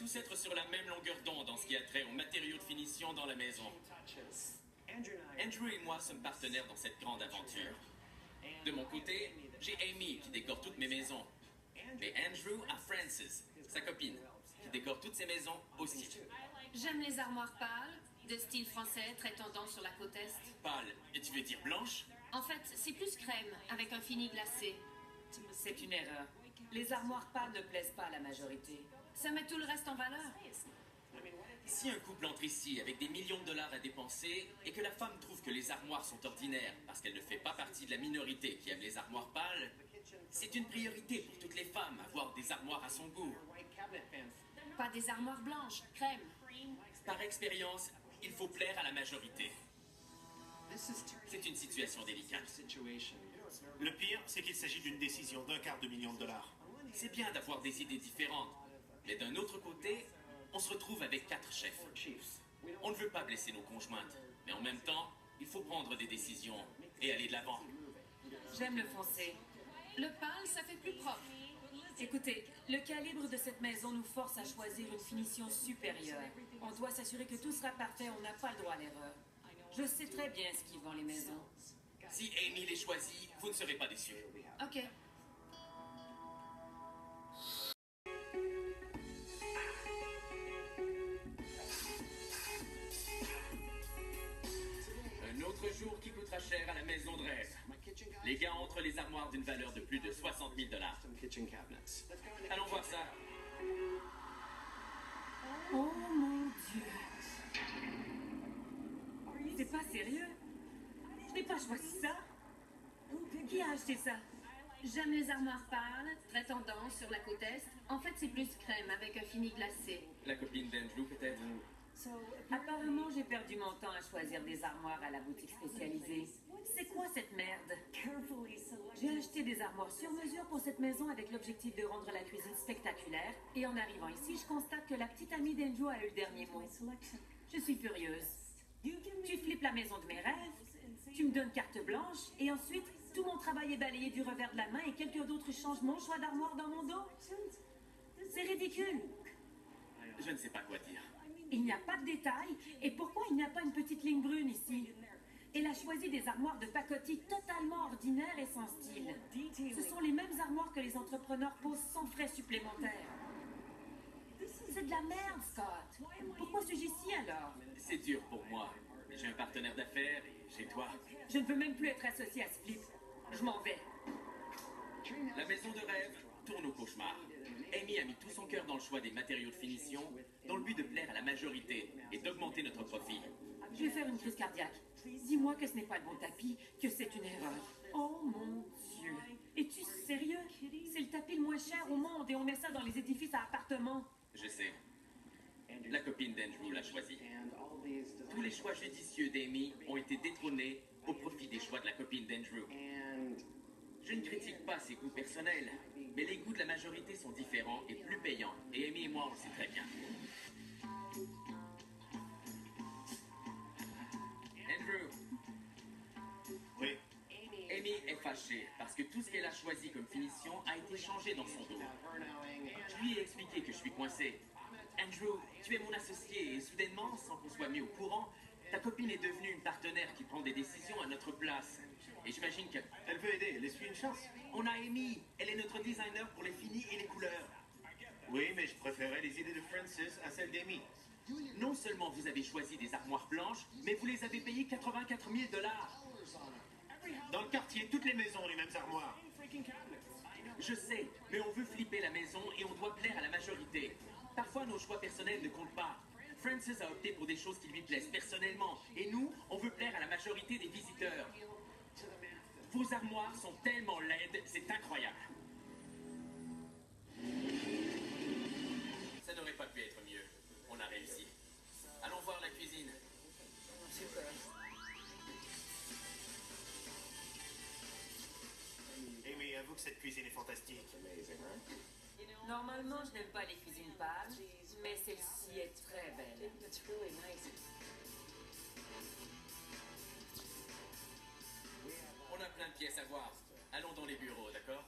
tous être sur la même longueur d'onde en ce qui a trait aux matériaux de finition dans la maison. Andrew et moi sommes partenaires dans cette grande aventure. De mon côté, j'ai Amy qui décore toutes mes maisons. Mais Andrew a Frances, sa copine, qui décore toutes ses maisons aussi. J'aime les armoires pâles, de style français, très tendance sur la côte Est. Pâle, et tu veux dire blanche? En fait, c'est plus crème, avec un fini glacé. C'est une erreur. Les armoires pâles ne plaisent pas à la majorité. Ça met tout le reste en valeur. Si un couple entre ici avec des millions de dollars à dépenser et que la femme trouve que les armoires sont ordinaires parce qu'elle ne fait pas partie de la minorité qui aime les armoires pâles, c'est une priorité pour toutes les femmes avoir des armoires à son goût. Pas des armoires blanches, crème. Par expérience, il faut plaire à la majorité. C'est une situation délicate. Le pire, c'est qu'il s'agit d'une décision d'250 000 $. C'est bien d'avoir des idées différentes, mais d'un autre côté, on se retrouve avec 4 chefs. On ne veut pas blesser nos conjointes, mais en même temps, il faut prendre des décisions et aller de l'avant. J'aime le foncé. Le pâle, ça fait plus propre. Écoutez, le calibre de cette maison nous force à choisir une finition supérieure. On doit s'assurer que tout sera parfait, on n'a pas le droit à l'erreur. Je sais très bien ce qui vend les maisons. Si Amy les choisit, vous ne serez pas déçus. Ok. Un autre jour qui coûtera cher à la maison de rêve. Les gars entrent les armoires d'une valeur de plus de 60 000 $. Allons voir ça. Oh mon Dieu! C'est pas sérieux? Je n'ai pas choisi ça. Qui a acheté ça? J'aime les armoires pâles, très tendance sur la côte Est. En fait, c'est plus crème, avec un fini glacé. La copine d'Andrew, peut-être? Apparemment, j'ai perdu mon temps à choisir des armoires à la boutique spécialisée. C'est quoi cette merde? J'ai acheté des armoires sur mesure pour cette maison avec l'objectif de rendre la cuisine spectaculaire. Et en arrivant ici, je constate que la petite amie d'Andrew a eu le dernier mot. Je suis furieuse. Tu flippes la maison de mes rêves, tu me donnes carte blanche, et ensuite, tout mon travail est balayé du revers de la main et quelqu'un d'autre change mon choix d'armoire dans mon dos? C'est ridicule. Je ne sais pas quoi dire. Il n'y a pas de détails, et pourquoi il n'y a pas une petite ligne brune ici? Elle a choisi des armoires de pacotille totalement ordinaires et sans style. Ce sont les mêmes armoires que les entrepreneurs posent sans frais supplémentaires. C'est de la merde, Scott. Pourquoi suis-je ici alors? C'est dur pour moi. J'ai un partenaire d'affaires et j'ai toi. Je ne veux même plus être associé à ce flip. Je m'en vais. La maison de rêve tourne au cauchemar. Amy a mis tout son cœur dans le choix des matériaux de finition, dans le but de plaire à la majorité et d'augmenter notre profit. Je vais faire une crise cardiaque. Dis-moi que ce n'est pas le bon tapis, que c'est une erreur. Oh mon Dieu. Es-tu sérieux? C'est le tapis le moins cher au monde et on met ça dans les édifices à appartements. Je sais. La copine d'Andrew l'a choisi. Tous les choix judicieux d'Amy ont été détrônés au profit des choix de la copine d'Andrew. Je ne critique pas ses goûts personnels, mais les goûts de la majorité sont différents et plus payants. Et Amy et moi, on le sait très bien. Andrew. Oui. Amy est fâchée parce que tout ce qu'elle a choisi comme finition a été changé dans son dos. Je lui ai expliqué que je suis coincé. Andrew, tu es mon associé et soudainement, sans qu'on soit mis au courant, ta copine est devenue une partenaire qui prend des décisions à notre place. Et j'imagine que... Elle veut aider, laisse-lui une chance. On a Amy. Elle est notre designer pour les finis et les couleurs. Oui, mais je préférais les idées de Frances à celles d'Amy. Non seulement vous avez choisi des armoires blanches, mais vous les avez payées 84 000 $. Dans le quartier, toutes les maisons ont les mêmes armoires. Je sais, mais on veut flipper la maison et on doit plaire à la majorité. Parfois, nos choix personnels ne comptent pas. Frances a opté pour des choses qui lui plaisent personnellement. Et nous, on veut plaire à la majorité des visiteurs. Vos armoires sont tellement laides, c'est incroyable. Ça n'aurait pas pu être mieux. On a réussi. Allons voir la cuisine. Super. Amy, avoue que cette cuisine est fantastique. Normalement, je n'aime pas les cuisines pâles, mais celle-ci est très belle. On a plein de pièces à voir. Allons dans les bureaux, d'accord?